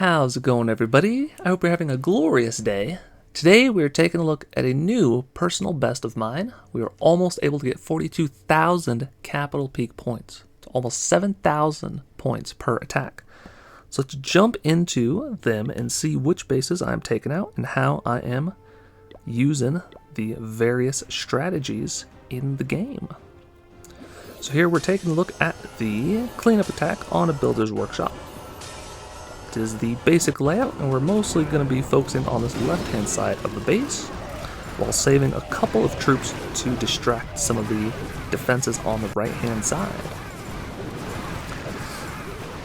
How's it going, everybody? I hope you're having a glorious day. Today we're taking a look at a new personal best of mine. We were almost able to get 42,000 capital peak points. It's almost 7,000 points per attack. So let's jump into them and see which bases I'm taking out and how I am using the various strategies in the game. So here we're taking a look at the cleanup attack on a builder's workshop. It is the basic layout, and we're mostly going to be focusing on this left-hand side of the base, while saving a couple of troops to distract some of the defenses on the right-hand side.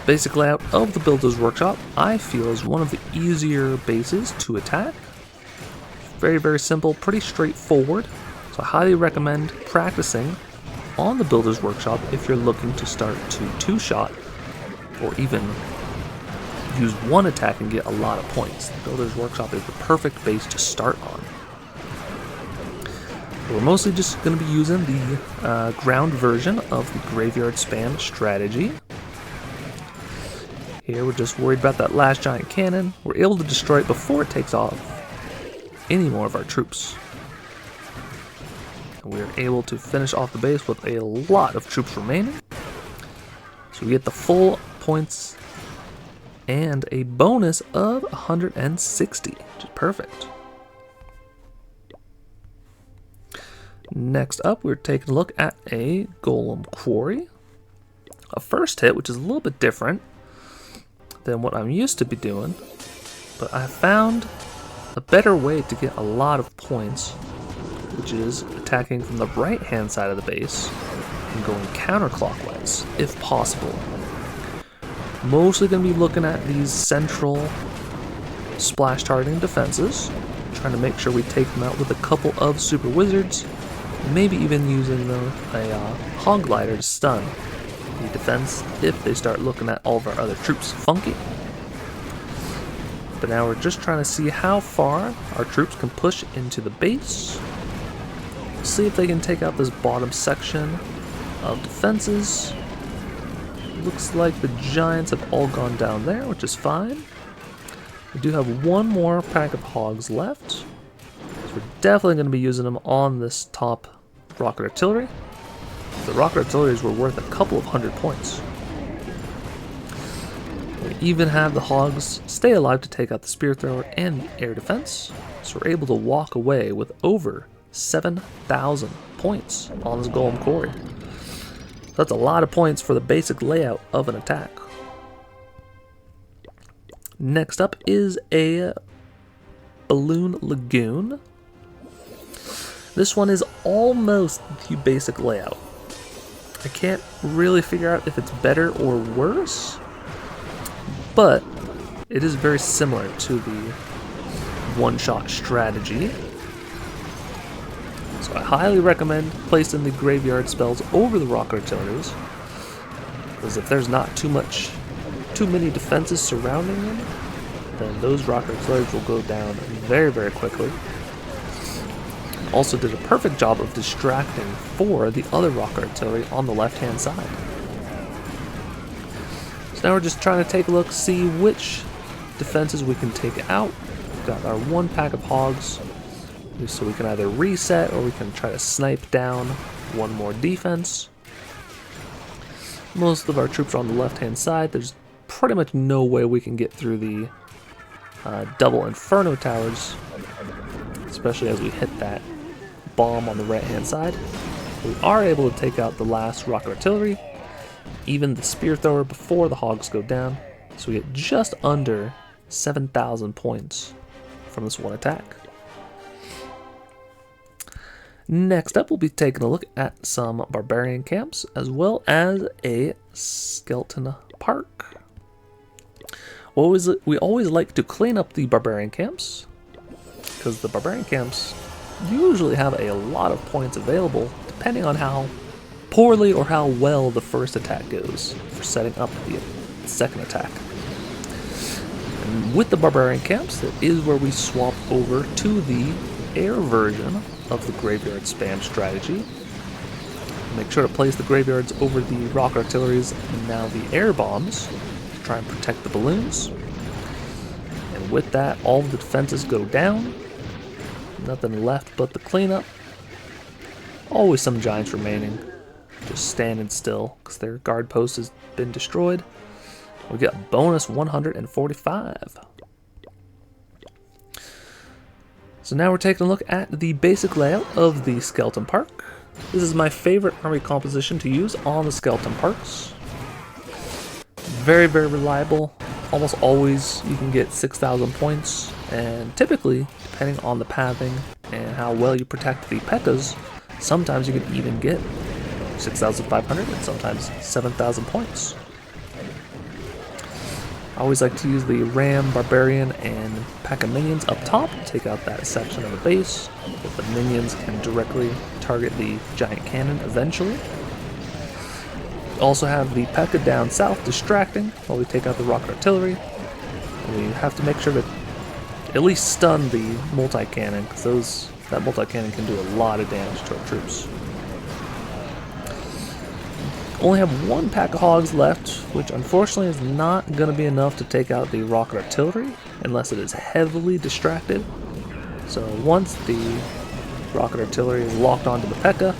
Basic layout of the Builder's Workshop, I feel, is one of the easier bases to attack. Very, very simple, pretty straightforward, so I highly recommend practicing on the Builder's Workshop if you're looking to start to two-shot, or even use one attack and get a lot of points. The Builder's Workshop is the perfect base to start on. We're mostly just going to be using the ground version of the Graveyard Spam strategy. Here we're just worried about that last giant cannon. We're able to destroy it before it takes off any more of our troops. And we're able to finish off the base with a lot of troops remaining. So we get the full points and a bonus of 160, which is perfect. Next up, we're taking a look at a Golem Quarry. A first hit, which is a little bit different than what I'm used to be doing, but I found a better way to get a lot of points, which is attacking from the right-hand side of the base and going counterclockwise, if possible. Mostly going to be looking at these central splash targeting defenses, trying to make sure we take them out with a couple of super wizards, maybe even using a hog glider to stun the defense if they start looking at all of our other troops funky. But now we're just trying to see how far our troops can push into the base, see if they can take out this bottom section of defenses. Looks like the giants have all gone down there, which is fine. We do have one more pack of hogs left, so we're definitely going to be using them on this top rocket artillery. The rocket artilleries were worth a couple of 100 points. We even have the hogs stay alive to take out the spear thrower and the air defense, so we're able to walk away with over 7,000 points on this Golem Quarry. That's a lot of points for the basic layout of an attack. Next up is a Balloon Lagoon. This one is almost the basic layout. I can't really figure out if it's better or worse, but it is very similar to the one-shot strategy. So I highly recommend placing the graveyard spells over the rocket artilleries, because if there's not too many defenses surrounding them, then those rocket artilleries will go down very, very quickly. Also did a perfect job of distracting for the other rocket artillery on the left-hand side. So now we're just trying to take a look, see which defenses we can take out. We've got our one pack of hogs, so we can either reset or we can try to snipe down one more defense. Most of our troops are on the left-hand side. There's pretty much no way we can get through the double Inferno towers, especially as we hit that bomb on the right-hand side. We are able to take out the last rocket artillery, even the spear thrower before the hogs go down, so we get just under 7,000 points from this one attack. Next up, we'll be taking a look at some Barbarian Camps, as well as a Skeleton Park. We always like to clean up the Barbarian Camps, because the Barbarian Camps usually have a lot of points available, depending on how poorly or how well the first attack goes for setting up the second attack. And with the Barbarian Camps, that is where we swap over to the air version of the Graveyard Spam strategy. Make sure to place the graveyards over the rock artilleries and now the air bombs to try and protect the balloons. And with that, all of the defenses go down. Nothing left but the cleanup. Always some giants remaining, just standing still because their guard post has been destroyed. We get a bonus 145. So now we're taking a look at the basic layout of the Skeleton Park. This is my favorite army composition to use on the Skeleton Parks. Very, very reliable. Almost always you can get 6,000 points, and typically, depending on the pathing and how well you protect the P.E.K.K.A.s, sometimes you can even get 6,500 and sometimes 7,000 points. I always like to use the Ram, Barbarian, and pack of minions up top, take out that section of the base, but the minions can directly target the giant cannon eventually. We also have the P.E.K.K.A. down south distracting while we take out the rocket artillery. And we have to make sure to at least stun the multi-cannon, because that multi-cannon can do a lot of damage to our troops. Only have one pack of hogs left, which unfortunately is not going to be enough to take out the rocket artillery unless it is heavily distracted. So once the rocket artillery is locked onto the P.E.K.K.A.,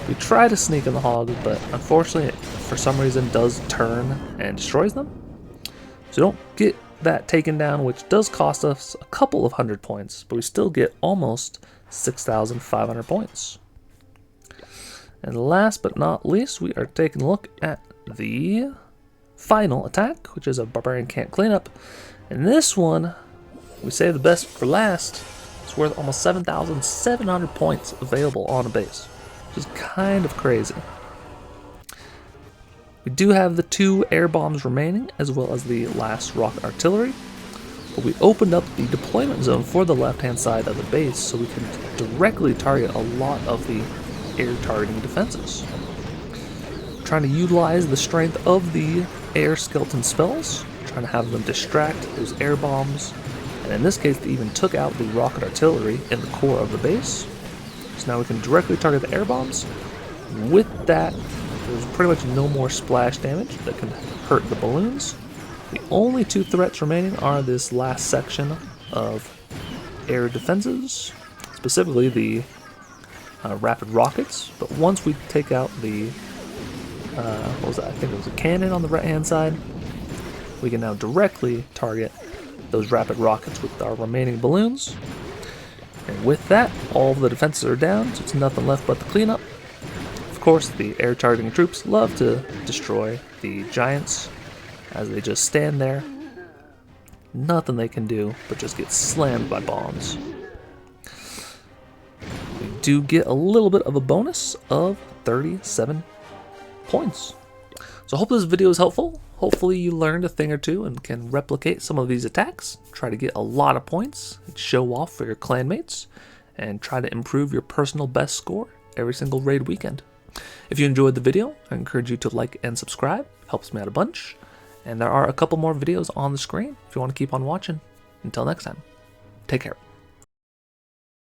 we try to sneak in the hogs, but unfortunately it, for some reason, does turn and destroys them. So don't get that taken down, which does cost us a couple of 100 points, but we still get almost 6,500 points. And last but not least, we are taking a look at the final attack, which is a Barbarian Camp cleanup. And this one, we say the best for last. It's worth almost 7,700 points available on a base, which is kind of crazy. We do have the 2 air bombs remaining, as well as the last rocket artillery. But we opened up the deployment zone for the left-hand side of the base, so we can directly target a lot of the air targeting defenses. Trying to utilize the strength of the air skeleton spells, trying to have them distract those air bombs, and in this case they even took out the rocket artillery in the core of the base. So now we can directly target the air bombs. With that, there's pretty much no more splash damage that can hurt the balloons. The only 2 threats remaining are this last section of air defenses, specifically the rapid rockets. But once we take out the what was that? I think it was a cannon on the right hand side, we can now directly target those rapid rockets with our remaining balloons. And with that, all of the defenses are down, so it's nothing left but the cleanup. Of course, the air targeting troops love to destroy the giants as they just stand there. Nothing they can do but just get slammed by bombs. We do get a little bit of a bonus of 37 points. So I hope this video is helpful. Hopefully you learned a thing or two and can replicate some of these attacks. Try to get a lot of points, and show off for your clanmates, and try to improve your personal best score every single raid weekend. If you enjoyed the video, I encourage you to like and subscribe. It helps me out a bunch. And there are a couple more videos on the screen if you want to keep on watching. Until next time, take care.